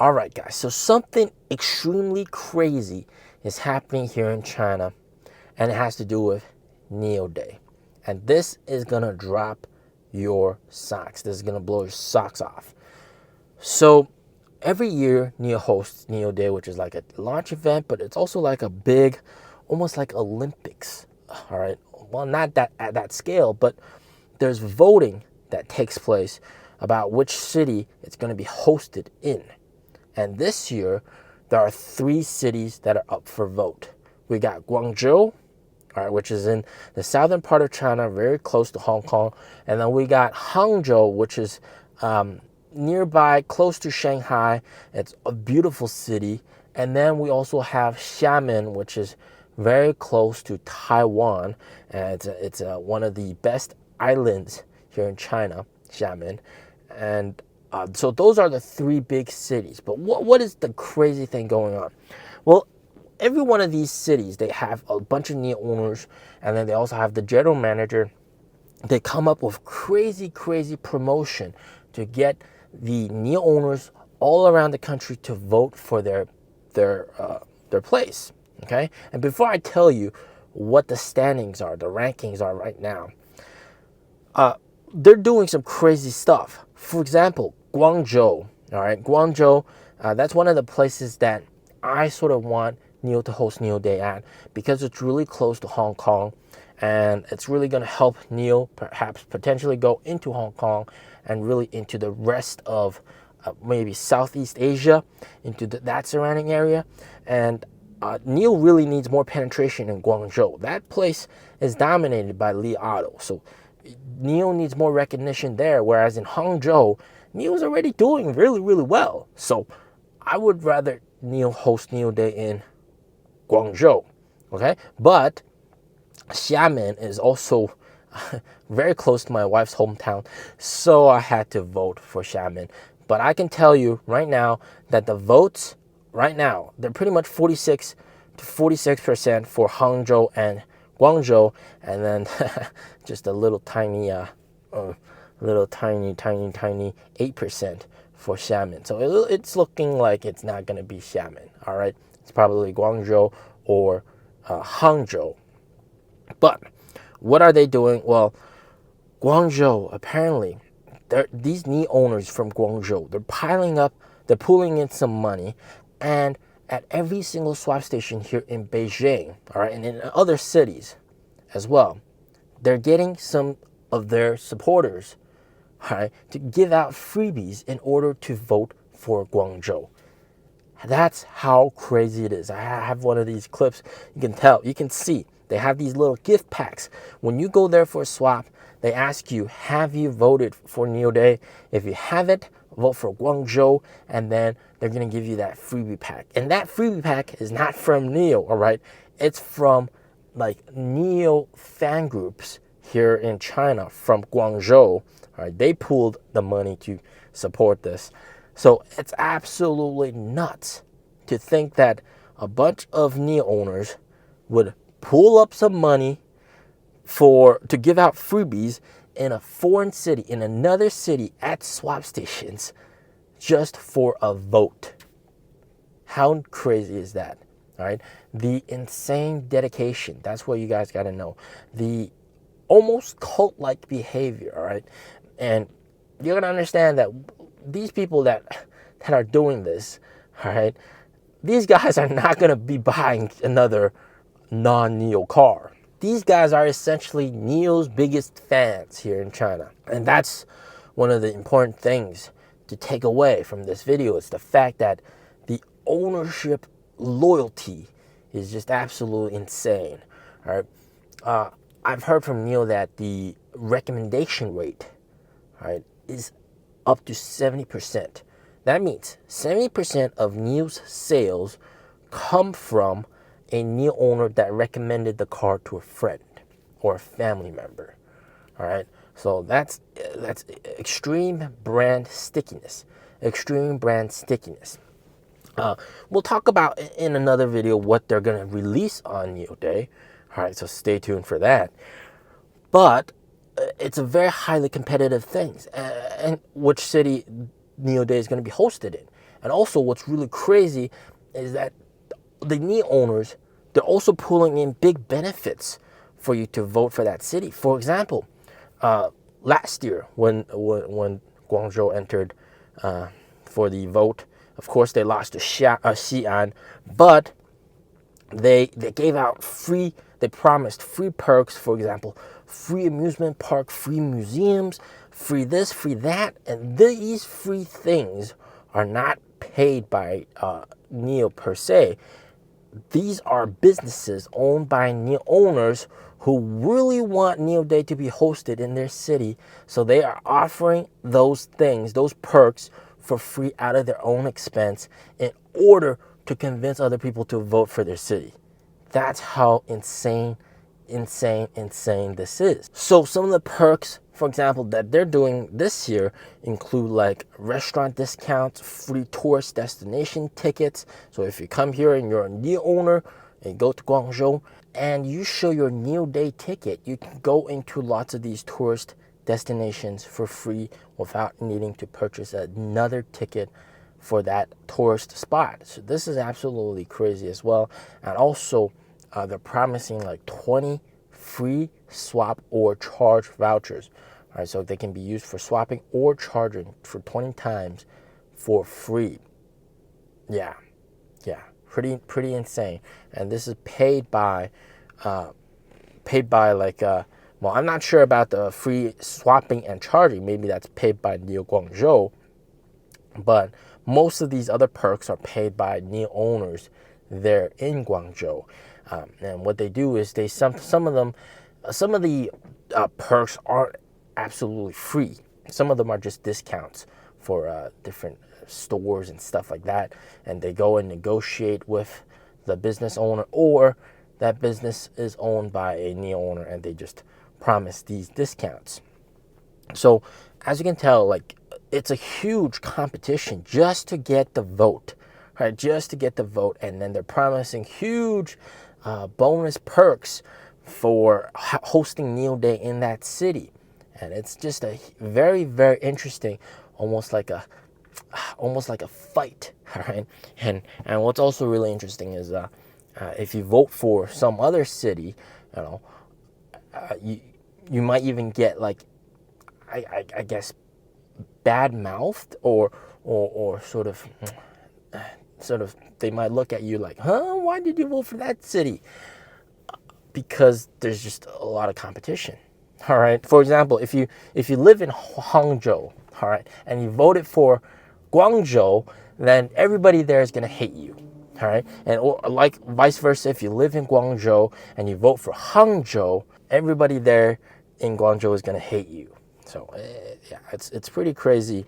All right, guys, so something extremely crazy is happening here in China, and it has to do with Neo Day. And this is going to drop your socks. This is going to blow your socks off. So every year, Neo hosts Neo Day, which is like a launch event, but it's also like a big, almost like Olympics. All right. Well, not that at that scale, but there's voting that takes place about which city it's going to be hosted in. And this year, there are 3 cities that are up for vote. We got Guangzhou, all right, which is in the southern part of China, very close to Hong Kong. And then we got Hangzhou, which is nearby, close to Shanghai. It's a beautiful city. And then we also have Xiamen, which is very close to Taiwan. And it's one of the best islands here in China, Xiamen. And so those are the 3 big cities. But what is the crazy thing going on? Well, every one of these cities, they have a bunch of Neo owners, and then they also have the general manager. They come up with crazy promotion to get the Neo owners all around the country to vote for their place. Okay, and before I tell you what the standings are, the rankings are right now, they're doing some crazy stuff. For example, Guangzhou. All right, Guangzhou. That's one of the places that I sort of want Neo to host Neo Day at, because it's really close to Hong Kong, and it's really going to help Neo perhaps potentially go into Hong Kong and really into the rest of maybe Southeast Asia, into that surrounding area. And Neo really needs more penetration in Guangzhou. That place is dominated by Li Auto, so Neo needs more recognition there, whereas in Hangzhou, Neo's already doing really well. So I would rather Neo host Neo Day in Guangzhou, okay? But Xiamen is also very close to my wife's hometown, so I had to vote for Xiamen. But I can tell you right now that the votes right now, they're pretty much 46 to 46% for Hangzhou and Guangzhou, and then just a little tiny 8% for Xiamen. So it's looking like it's not going to be Xiamen, all right? It's probably Guangzhou or Hangzhou. But what are they doing? Well, Guangzhou, apparently, these knee owners from Guangzhou, they're pulling in some money, and at every single swap station here in Beijing, all right, and in other cities as well, they're getting some of their supporters, all right, to give out freebies in order to vote for Guangzhou. That's how crazy it is. I have one of these clips. You can tell, you can see they have these little gift packs. When you go there for a swap, they ask you, have you voted for Neo Day? If you haven't, vote for Guangzhou, and then they're going to give you that freebie pack. And that freebie pack is not from Neo, all right? It's from like Neo fan groups here in China from Guangzhou. All right, they pooled the money to support this. So it's absolutely nuts to think that a bunch of Neo owners would pool up some money to give out freebies in a foreign city, in another city at swap stations, just for a vote. How crazy is that? All right, the insane dedication. That's what you guys got to know. The almost cult-like behavior. All right, and you're gonna understand that these people that are doing this, all right, these guys are not gonna be buying another non-Neo car. These guys are essentially Neo's biggest fans here in China. And that's one of the important things to take away from this video. It's the fact that the ownership loyalty is just absolutely insane. All right? I've heard from Neo that the recommendation rate, right, is up to 70%. That means 70% of Neo's sales come from a Neo owner that recommended the car to a friend or a family member. All right, so that's extreme brand stickiness. Extreme brand stickiness. We'll talk about in another video what they're gonna release on Neo Day. All right, so stay tuned for that. But it's a very highly competitive thing, and which city Neo Day is going to be hosted in. And also what's really crazy is that the NEO owners, they're also pulling in big benefits for you to vote for that city. For example, last year when Guangzhou entered for the vote, of course they lost to Xi'an, but they gave out they promised free perks, for example, free amusement park, free museums, free this, free that, and these free things are not paid by NEO per se. These are businesses owned by NEO owners who really want NEO Day to be hosted in their city. So they are offering those things, those perks, for free out of their own expense in order to convince other people to vote for their city. That's how insane this is. So some of the perks, for example, that they're doing this year include like restaurant discounts, free tourist destination tickets. So if you come here and you're a NEO owner and you go to Guangzhou and you show your NEO Day ticket, you can go into lots of these tourist destinations for free without needing to purchase another ticket for that tourist spot. So this is absolutely crazy as well. And also they're promising like 20 free swap or charge vouchers. All right, so they can be used for swapping or charging for 20 times for free. Yeah, pretty insane. And this is paid by like well, I'm not sure about the free swapping and charging. Maybe that's paid by NEO Guangzhou, but most of these other perks are paid by NEO owners there in Guangzhou. And what they do is some of the perks aren't absolutely free. Some of them are just discounts for different stores and stuff like that. And they go and negotiate with the business owner, or that business is owned by a NEO owner and they just promise these discounts. So as you can tell, like, it's a huge competition just to get the vote, right? Just to get the vote. And then they're promising huge bonus perks for hosting NEO Day in that city. And it's just a very, very interesting, almost like a fight, all right? And what's also really interesting is if you vote for some other city, you know, you might even get like, I guess, bad mouthed or sort of they might look at you like, why did you vote for that city? Because there's just a lot of competition. All right. For example, if you live in Hangzhou, all right, and you voted for Guangzhou, then everybody there is going to hate you. All right. And or like vice versa, if you live in Guangzhou and you vote for Hangzhou, everybody there in Guangzhou is going to hate you. So yeah, it's pretty crazy